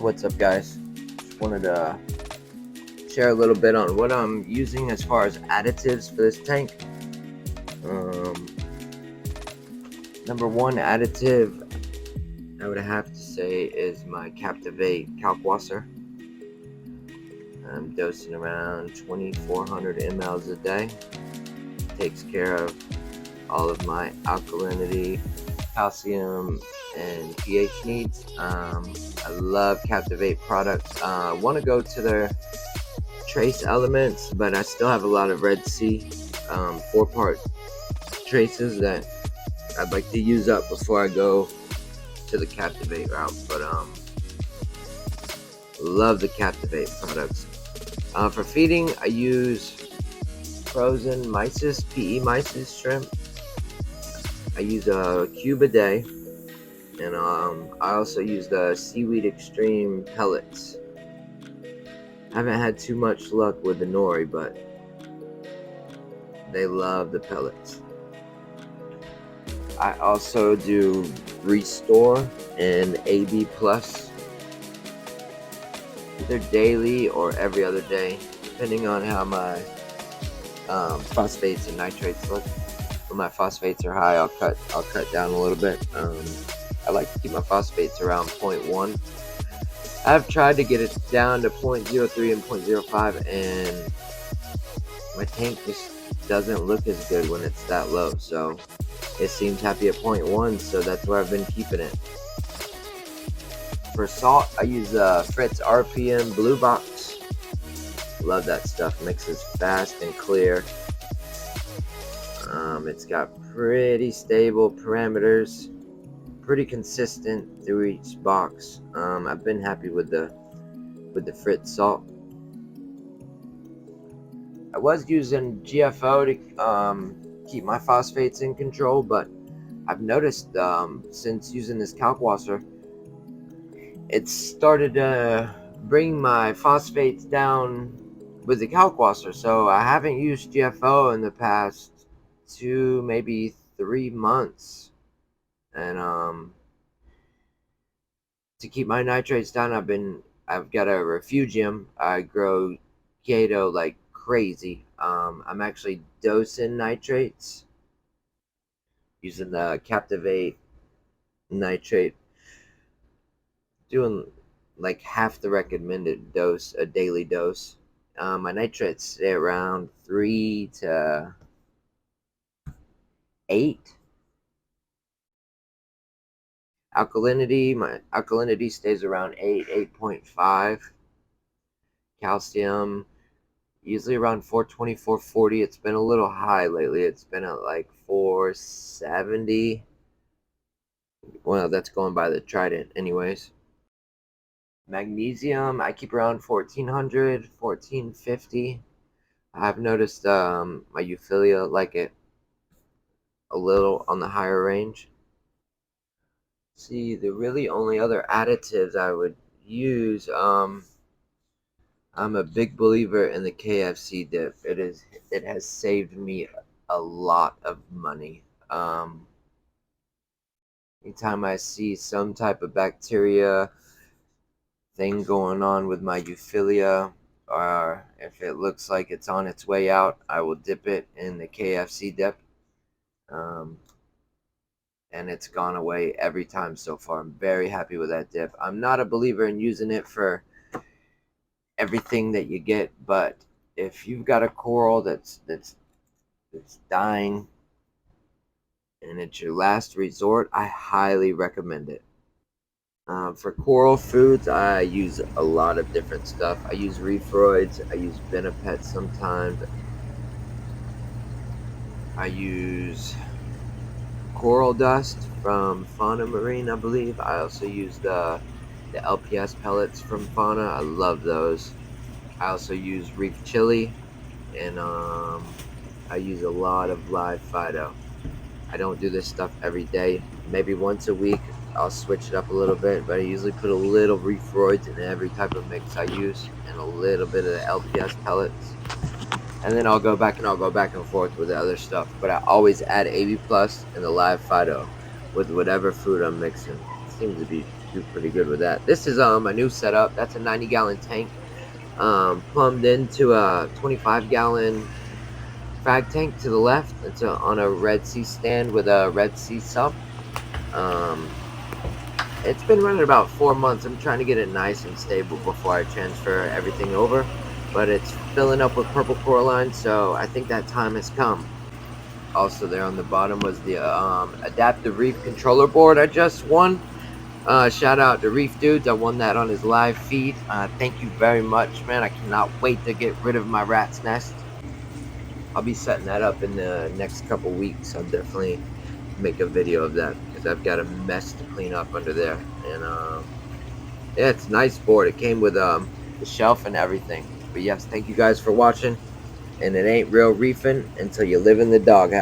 What's up, guys? Just wanted to share a little bit on what I'm using as far as additives for this tank. Um, Number one additive I would have to say is my Captivate Kalkwasser. I'm dosing around 2,400 mLs a day. Takes care of all of my alkalinity, calcium, and pH needs. I love Captivate products. I want to go to their trace elements, but I still have a lot of Red Sea 4-part traces that I'd like to use up before I go to the Captivate route. But love the Captivate products. For feeding, I use frozen mysis, PE mysis shrimp. I use a cube a day, and I also use the Seaweed Extreme pellets. I haven't had too much luck with the nori, but they love the pellets. I also do Restore and AB Plus, either daily or every other day, depending on how my phosphates and nitrates look. When my phosphates are high, I'll cut down a little bit. I like to keep my phosphates around 0.1. I've tried to get it down to 0.03 and 0.05, and my tank just doesn't look as good when it's that low. So it seems happy at 0.1, so that's where I've been keeping it. For salt, I use Fritz RPM Blue Box. Love that stuff. Mixes fast and clear. It's got pretty stable parameters, pretty consistent through each box. I've been happy with the Fritz salt. I was using GFO to keep my phosphates in control, but I've noticed since using this Kalkwasser, it's started to bring my phosphates down with the Kalkwasser. So I haven't used GFO in the past 2, maybe 3 months, and to keep my nitrates down, I've got a refugium. I grow Gato like crazy. I'm actually dosing nitrates using the Captivate nitrate, doing like half the recommended dose, a daily dose. My nitrates stay around 3 to 8. Alkalinity, my alkalinity stays around 8, 8.5. Calcium, usually around 420, 440. It's been a little high lately. It's been at like 470. Well, that's going by the Trident anyways. Magnesium, I keep around 1400, 1450. I've noticed my Euphilia like it a little on the higher range. See, the really only other additives I would use, I'm a big believer in the KFC dip. It has saved me a lot of money. Anytime I see some type of bacteria thing going on with my Euphilia, or if it looks like it's on its way out, I will dip it in the KFC dip. And it's gone away every time so far. I'm very happy with that dip. I'm not a believer in using it for everything that you get, but if you've got a coral that's dying and it's your last resort, I highly recommend it. For coral foods, I use a lot of different stuff. I use Reefroids, I use Benepet sometimes. I use coral dust from Fauna Marine, I believe. I also use the LPS pellets from Fauna. I love those. I also use Reef Chili, and I use a lot of live Fido. I don't do this stuff every day. Maybe once a week I'll switch it up a little bit, but I usually put a little Reefroids in every type of mix I use, and a little bit of the LPS pellets. And then I'll go back and forth with the other stuff. But I always add AB Plus and the live Fido with whatever food I'm mixing. It seems to be do pretty good with that. This is a new setup. That's a 90-gallon tank, plumbed into a 25-gallon frag tank to the left. It's on a Red Sea stand with a Red Sea sump. Um, it's been running about 4 months. I'm trying to get it nice and stable before I transfer everything over, but it's filling up with purple coralline, so I think that time has come. Also, there on the bottom was the adaptive reef controller board I just won. Shout out to Reef Dudes. I won that on his live feed. Thank you very much, man. I cannot wait to get rid of my rat's nest. I'll be setting that up in the next couple weeks. I'll definitely make a video of that because I've got a mess to clean up under there. And yeah, it's a nice board. It came with the shelf and everything. But yes, thank you guys for watching. And it ain't real reefing until you live in the doghouse.